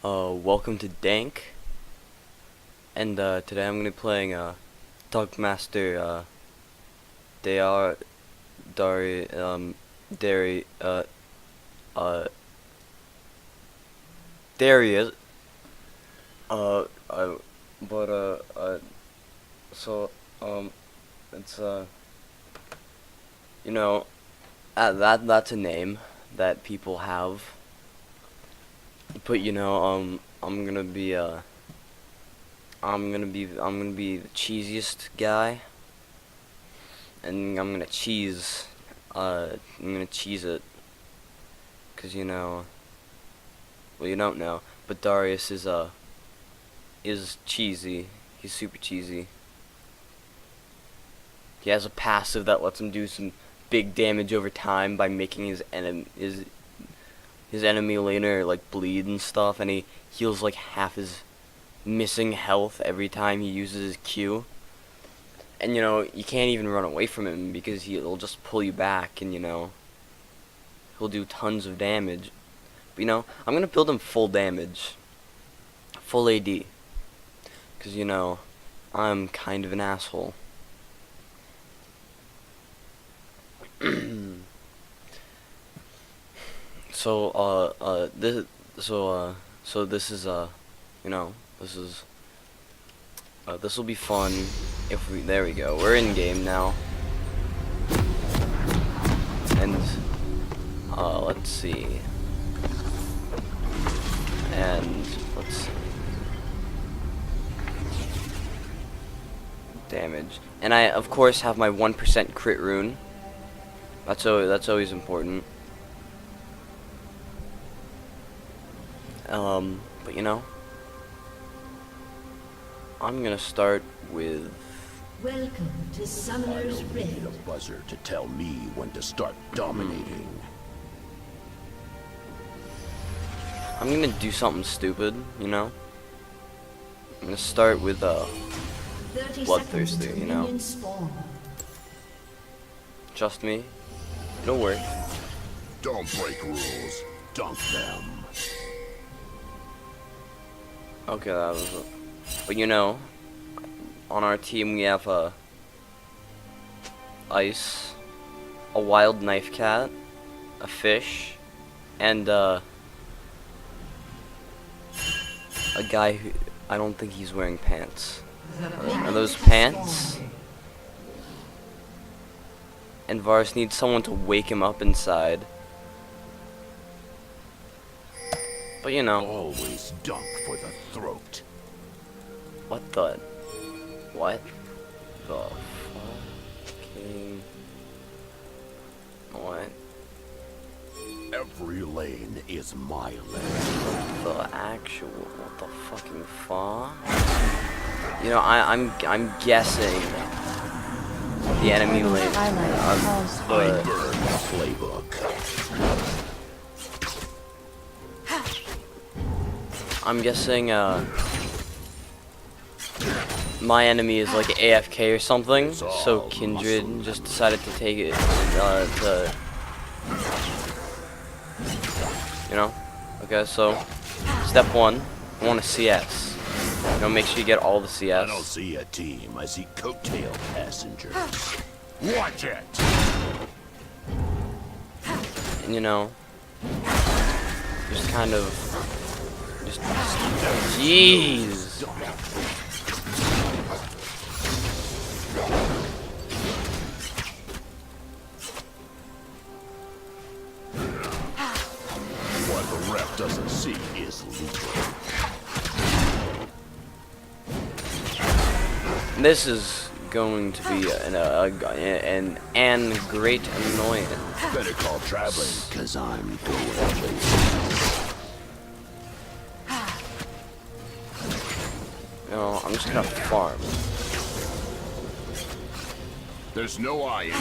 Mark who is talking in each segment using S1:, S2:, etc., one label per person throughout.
S1: Welcome to Dank, and today I'm gonna be playing Dunkster. They are Dari Dari there he is. Uh, uh, but so it's you know, that's a name that people have. But I'm gonna be I'm gonna be the cheesiest guy, and I'm gonna cheese it, 'cause well, you don't know, but Darius is cheesy. He's super cheesy. He has a passive that lets him do some big damage over time by making his enemy laner like bleed and stuff, and he heals like half his missing health every time he uses his Q. And you can't even run away from him because he'll just pull you back, and he'll do tons of damage. But I'm gonna build him full damage, full AD, because I'm kind of an asshole. This will be fun if there we go. We're in game now. And let's see. And let's damage. And I of course have my 1% crit rune. That's always important. But I'm gonna start with.
S2: Welcome to Summoner's Rift.
S3: I don't need a buzzer to tell me when to start dominating.
S1: I'm gonna do something stupid, I'm gonna start with Bloodthirster, Trust me, it'll work.
S3: Don't break rules. Dunk them.
S1: Okay, that was it. But on our team we have Ice, a wild knife cat, a fish, and a guy who I don't think he's wearing pants. Are those pants? And Varus needs someone to wake him up inside. But
S3: Always dunk for the throat.
S1: What the fucking what?
S3: Every lane is my lane.
S1: What the fucking fuck? I'm guessing the enemy lane.
S3: Burn the playbook.
S1: I'm guessing my enemy is like AFK or something, so Kindred just decided to take it Okay, so step 1, I want a CS. Make sure you get all the CS.
S3: I don't see a team, I see coattail passengers. Watch it!
S1: And just kind of jeez.
S3: What the ref doesn't see is legal.
S1: This is going to be an great annoyance.
S3: Better call traveling, cause I'm going places.
S1: I'm just gonna farm.
S3: There's no eye in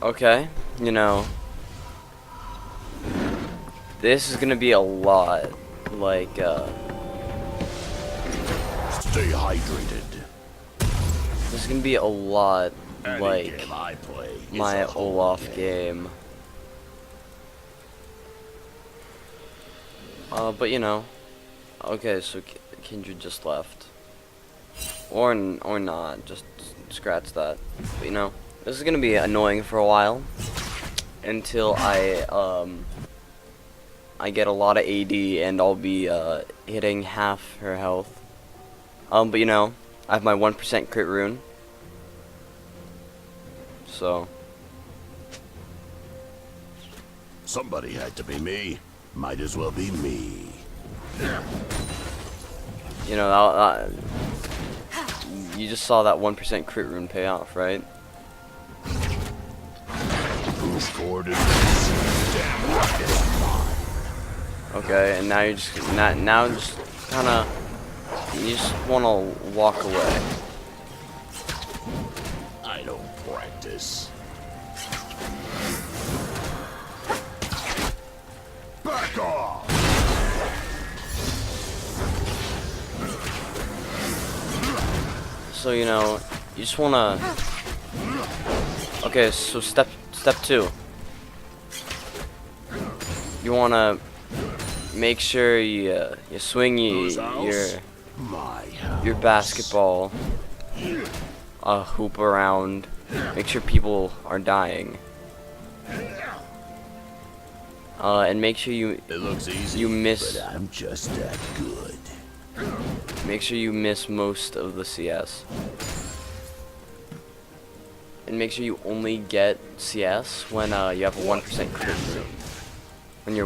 S1: Okay, this is gonna be a lot, like,
S3: Stay hydrated.
S1: This is gonna be a lot
S3: Any
S1: like
S3: game I play is
S1: my
S3: a home
S1: Olaf game. But you know, okay, so Kindred just left, or not, just scratch that. But you know, this is gonna be annoying for a while until I get a lot of AD and I'll be hitting half her health. But you know, I have my 1% crit rune, so
S3: Somebody had to be me. Might as well be me.
S1: you know you just saw that 1% crit rune pay off, right?
S3: Who scored it? Damn right, it's mine.
S1: Okay, and now you're just now just kind of you just want to walk away.
S3: I don't practice. Back off!
S1: So you know, you just want to. Okay, so step 2. You want to make sure you swing
S3: Whose house?
S1: your
S3: My house.
S1: basketball, hoop around, make sure people are dying, and make sure
S3: It looks easy,
S1: you miss-
S3: but I'm just that good.
S1: make sure you miss most of the CS, and make sure you only get CS when you have a 1% crit rune. When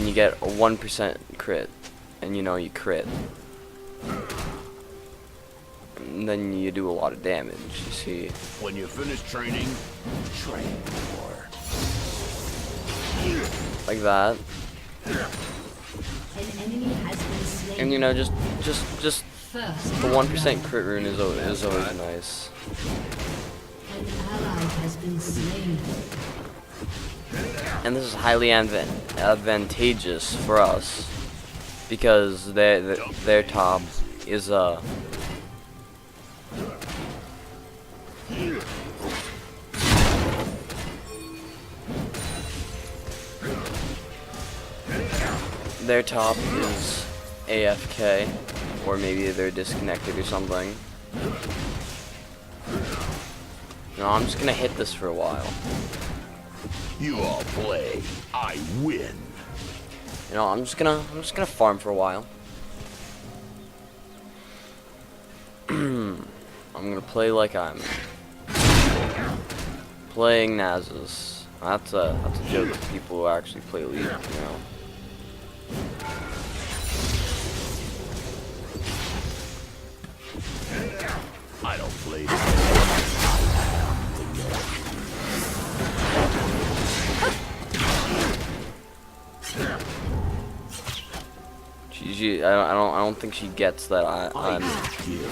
S1: you get a 1% crit, and you know you crit, and then you do a lot of damage. You see.
S3: When you finish training, train more.
S1: Like that,
S2: An enemy has been slain.
S1: and you know, just
S2: First
S1: the 1% crit rune is always nice.
S2: An ally has been slain.
S1: And this is highly advantageous for us because their top is their top is AFK, or maybe they're disconnected or something. No, I'm just gonna hit this for a while.
S3: You all play, I win.
S1: You know, I'm just gonna farm for a while. I'm gonna play like I'm playing Nasus. That's a joke of people who actually play League, you know.
S3: I don't play
S1: I don't think she gets that I'm. Okay,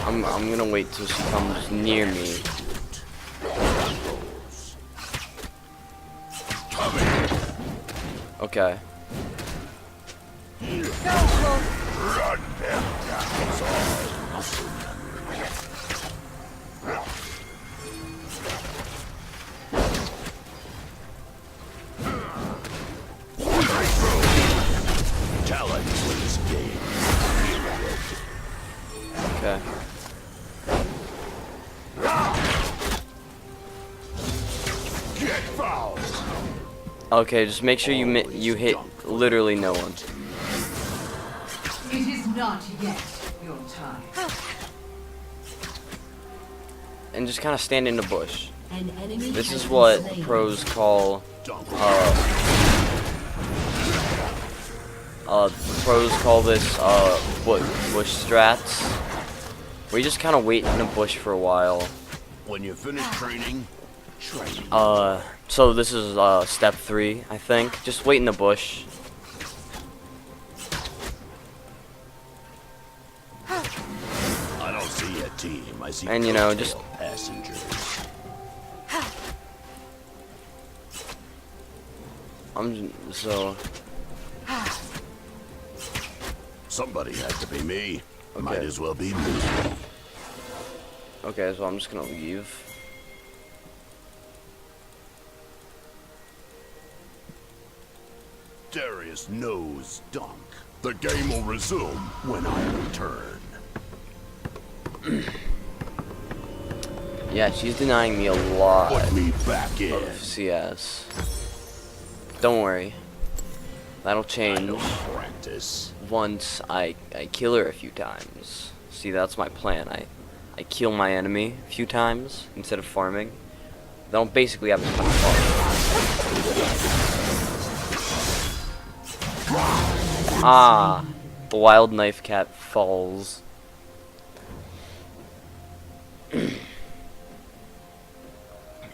S1: I'm gonna wait till she comes near me. Okay.
S3: Run them down. Talent wins game.
S1: Okay.
S3: Get fouled.
S1: Okay, just make sure you hit literally no one.
S4: It is not yet your time.
S1: And just kind of stand in the bush.
S2: An enemy
S1: This
S2: has
S1: is
S2: been
S1: what
S2: slain.
S1: pros call pros call this bush strats. Where you just kind of wait in the bush for a while.
S3: When you finish training, train.
S1: So this is step 3, I think. Just wait in the bush.
S3: I don't see a team. I see
S1: And, you know,
S3: coattail
S1: just-
S3: passengers.
S1: So
S3: Somebody had to be me.
S1: Okay.
S3: Might as well be me.
S1: okay, so I'm just gonna leave.
S3: Darius knows Dunk. The game will resume when I return.
S1: Yeah, she's denying me a lot
S3: Put me back in.
S1: of CS. Don't worry, that'll
S3: I
S1: change
S3: don't practice.
S1: once I kill her a few times. See, that's my plan. I kill my enemy a few times instead of farming. Then I'll basically have to farm. Ah, the wild knife cat falls.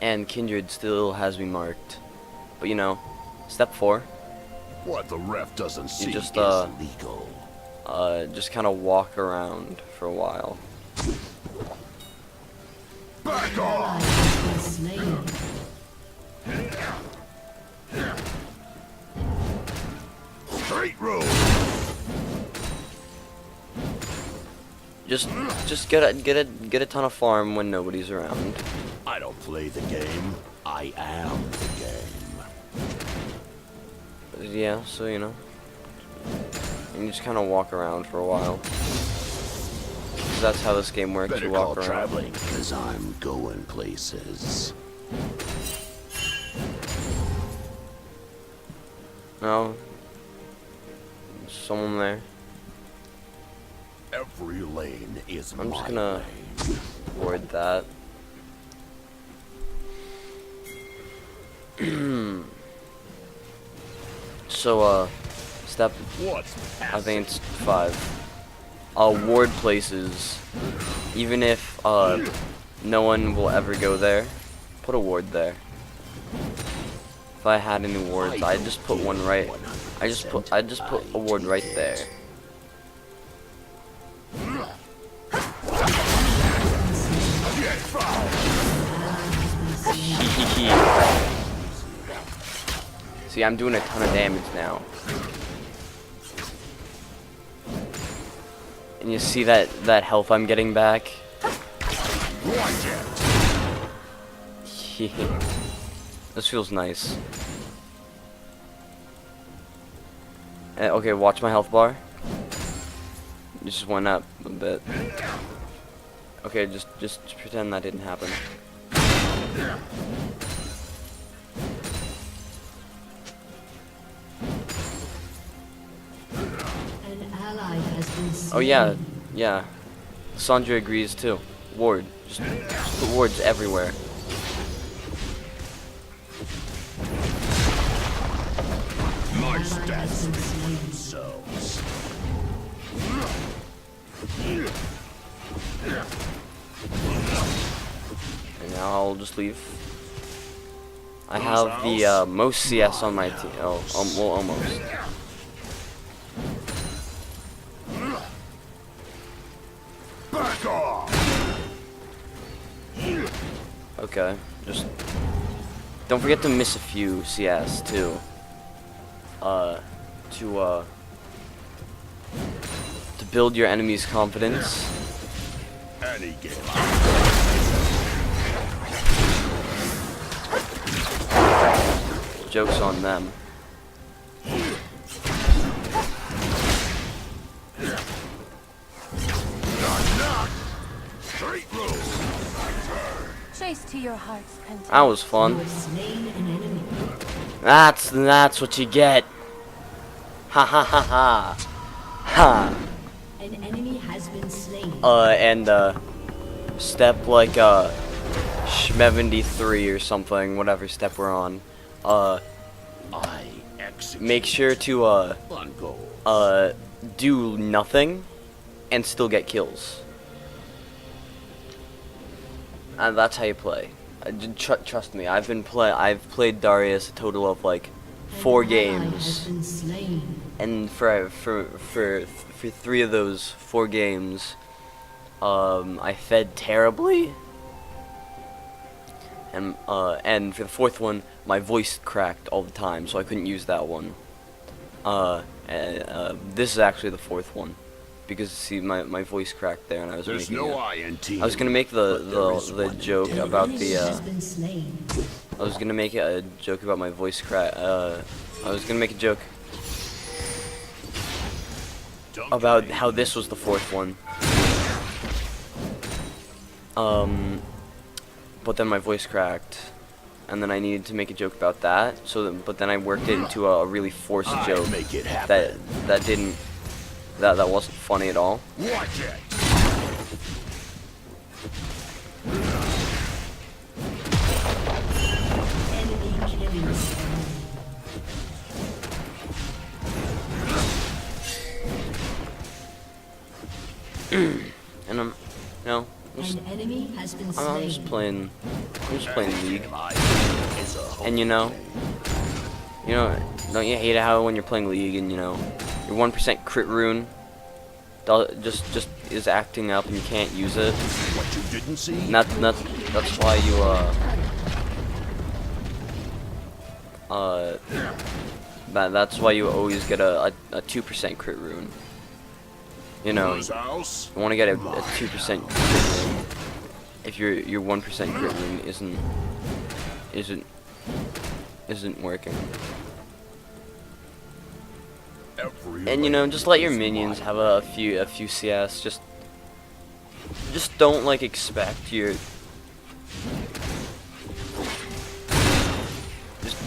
S1: And Kindred still has me marked. But you know, step 4,
S3: What the ref doesn't see
S1: just,
S3: is legal.
S1: just kind of walk around for a while.
S3: Back
S2: Ally
S3: off!
S2: has been slain.
S3: Straight road.
S1: Just get a ton of farm when nobody's around.
S3: I don't play the game. I am the game.
S1: Yeah, so you know, and you just kind of walk around for a while. 'Cause that's how this game works.
S3: Better
S1: You
S3: call
S1: walk around.
S3: traveling, cause I'm going places.
S1: No, there's someone there.
S3: Every lane is
S1: I'm just
S3: my
S1: gonna
S3: lane.
S1: ward that. So step,
S3: What's
S1: I think it's 5. Ward places. Even if no one will ever go there, put a ward there. If I had any wards, I'd just put one right. I'd just put a ward right there.
S3: Get foul!
S1: See, I'm doing a ton of damage now. And you see that health I'm getting back?
S3: Watch it!
S1: This feels nice. Okay, watch my health bar. It just went up a bit. Okay, just pretend that didn't happen.
S2: An ally has been slain.
S1: Oh yeah. Sandra agrees too. Ward. Just put wards everywhere.
S3: My
S2: Ally has
S3: stats
S2: been slain.
S3: themselves.
S1: And now I'll just leave. I have the most CS on my team. Oh, well, almost.
S3: Back off!
S1: Okay, just don't forget to miss a few CS too. To build your enemy's confidence.
S3: Any game.
S1: Joke's on them.
S3: Knock! Straight road!
S5: Chase to your heart's content.
S1: That was
S2: You
S1: fun.
S2: have slain an enemy.
S1: That's what you get. Ha ha ha ha. Ha.
S2: An enemy has been slain.
S1: And step like 73 or something, whatever step we're on.
S3: I execute
S1: Make sure to
S3: on goal.
S1: do nothing and still get kills. And that's how you play. Trust me, I've played Darius a total of like 4
S2: An ally has
S1: games,
S2: been slain.
S1: and for 3 of those 4 games, I fed terribly, and for the 4th one, my voice cracked all the time, so I couldn't use that one. This is actually the fourth one, because see, my voice cracked there, and I was
S3: There's
S1: making
S3: no I in team.
S1: I was gonna make the joke about
S2: Enemy
S1: the
S2: has been slain.
S1: I was gonna make a joke about my voice crack. I was gonna make a joke about how this was the fourth one. But then my voice cracked, and then I needed to make a joke about that. But then I worked it into a really forced joke
S3: Make it happen.
S1: that wasn't funny at all.
S3: Watch it.
S2: Enemy killing spree.
S1: And I'm, you know,
S2: An enemy has been slain.
S1: I'm just playing League.
S3: Is a
S1: And you know, don't you hate it how when you're playing League and your 1% crit rune just is acting up and you can't use it?
S3: what you didn't see.
S1: And that's why you that's why you always get a 2% crit rune. You know,
S3: Whose house?
S1: you want to get a 2% crit rune if your 1% crit rune isn't working. And you know, just let your minions have a few CS. Just don't like expect your. Just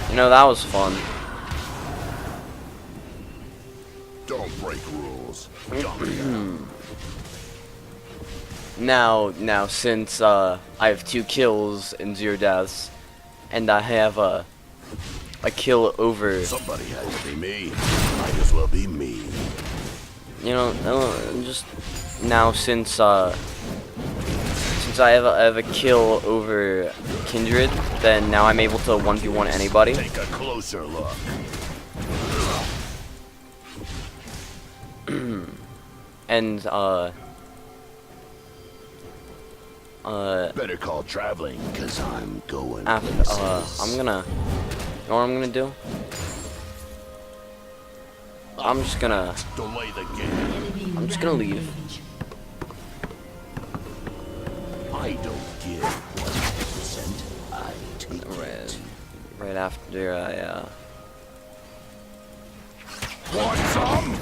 S1: you know, that was fun.
S3: Don't break rules.
S1: Now since I have 2 kills and 0 deaths, and I have a kill over,
S3: Somebody has to be me. Might as well be me.
S1: you know, just now since I have a kill over Kindred, then now I'm able to 1v1 anybody.
S3: Take a closer look.
S1: And
S3: Better call traveling, cause I'm going
S1: after
S3: places.
S1: I'm gonna, you know what I'm gonna do? I'm just gonna
S3: Delay the game.
S2: Enemy
S1: I'm just gonna leave.
S2: rampage.
S3: I don't give 100%. I take it.
S1: right after I
S3: Want some?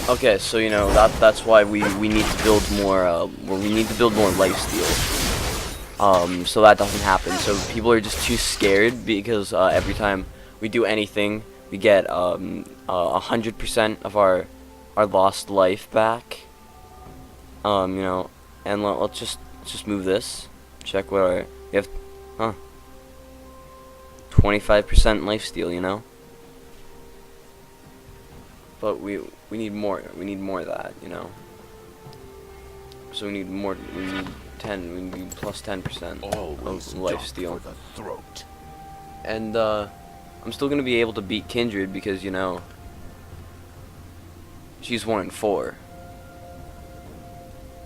S1: Okay, so you know that's why we need to build more lifesteal. So that doesn't happen. So people are just too scared because every time we do anything, we get 100% of our lost life back. You know, and let's just move this. Check what we have. 25% lifesteal, you know. But we need more. We need more of that, you know. So we need more. We need 10. We need plus 10%
S3: Always
S1: of
S3: duck
S1: lifesteal.
S3: for the throat.
S1: And I'm still gonna be able to beat Kindred because you know she's 1 in 4.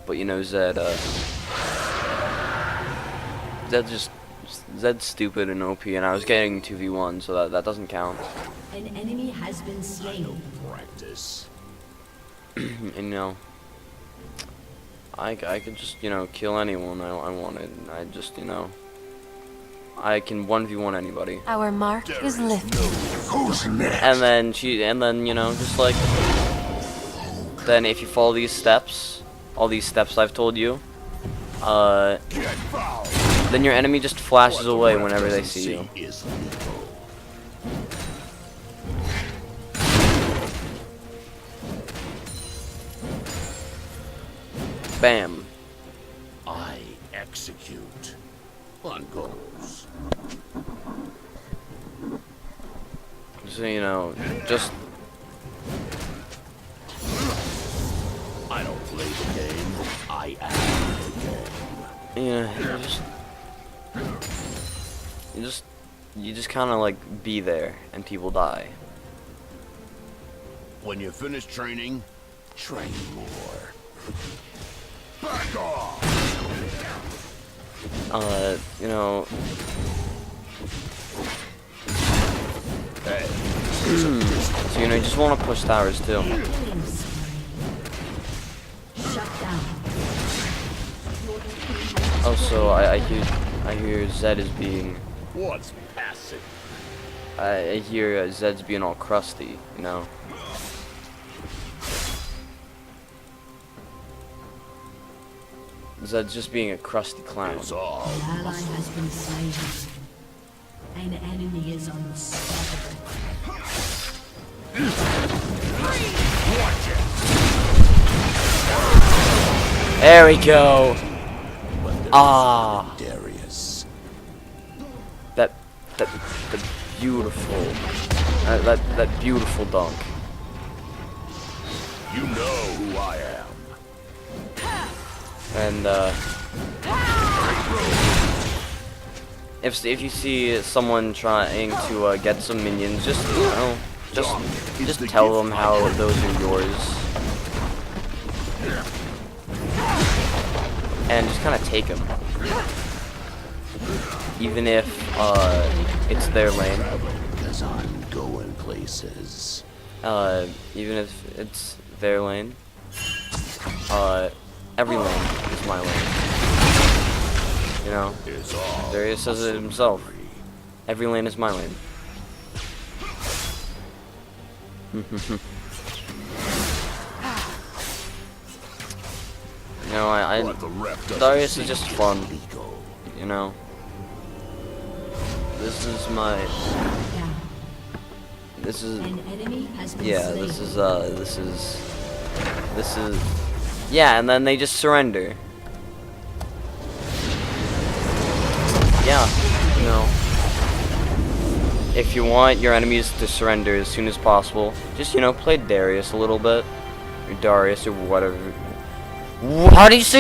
S1: But you know Zed's stupid and OP, and I was getting 2v1, so that doesn't count.
S2: An enemy has been slain.
S3: Practice.
S1: And you know, I could just kill anyone I wanted. I just I can 1v1 anybody.
S5: Our mark is lifted.
S3: Who's next?
S1: And then just like, then if you follow these steps, all these steps I've told you,
S3: Get foul.
S1: then your enemy just flashes
S3: What the
S1: away
S3: ref
S1: whenever they
S3: doesn't
S1: see you.
S3: Is lethal.
S1: Bam.
S3: I execute on goals.
S1: So just
S3: I don't play the game. I act the game.
S1: just you just kind of like be there, and people die.
S3: When you finish training, train more. Back off!
S1: You know.
S3: Hey,
S1: So you know, you just want to push towers too.
S2: Killing spree. Shut down.
S1: Also, I hear Zed is being.
S3: what's passive?
S1: I hear Zed's being all crusty. You know. Zed's just being a crusty clown.
S3: It's all.
S2: An ally has been slain. An enemy is unstoppable.
S3: Watch it!
S1: There we go. Ah,
S3: Darius.
S1: that beautiful, that beautiful dunk.
S3: You know who I am.
S1: And if you see someone trying to get some minions, just you know, just tell them how those are yours, and just kind of take them, even if it's their lane.
S3: Cause I'm going places.
S1: Even if it's their lane. Every lane is my lane. You know?
S3: It's all.
S1: Darius says it himself. Every lane is my lane. You know,
S3: What the ref doesn't
S1: Darius
S3: see
S1: is just fun.
S3: illegal.
S1: You know? This is my...
S2: Down.
S1: This is...
S2: An enemy has been
S1: Yeah,
S2: slain.
S1: this is... Yeah, and then they just surrender. Yeah, you know. If you want your enemies to surrender as soon as possible, just, you know, play Darius a little bit. Or Darius, or whatever. How do you say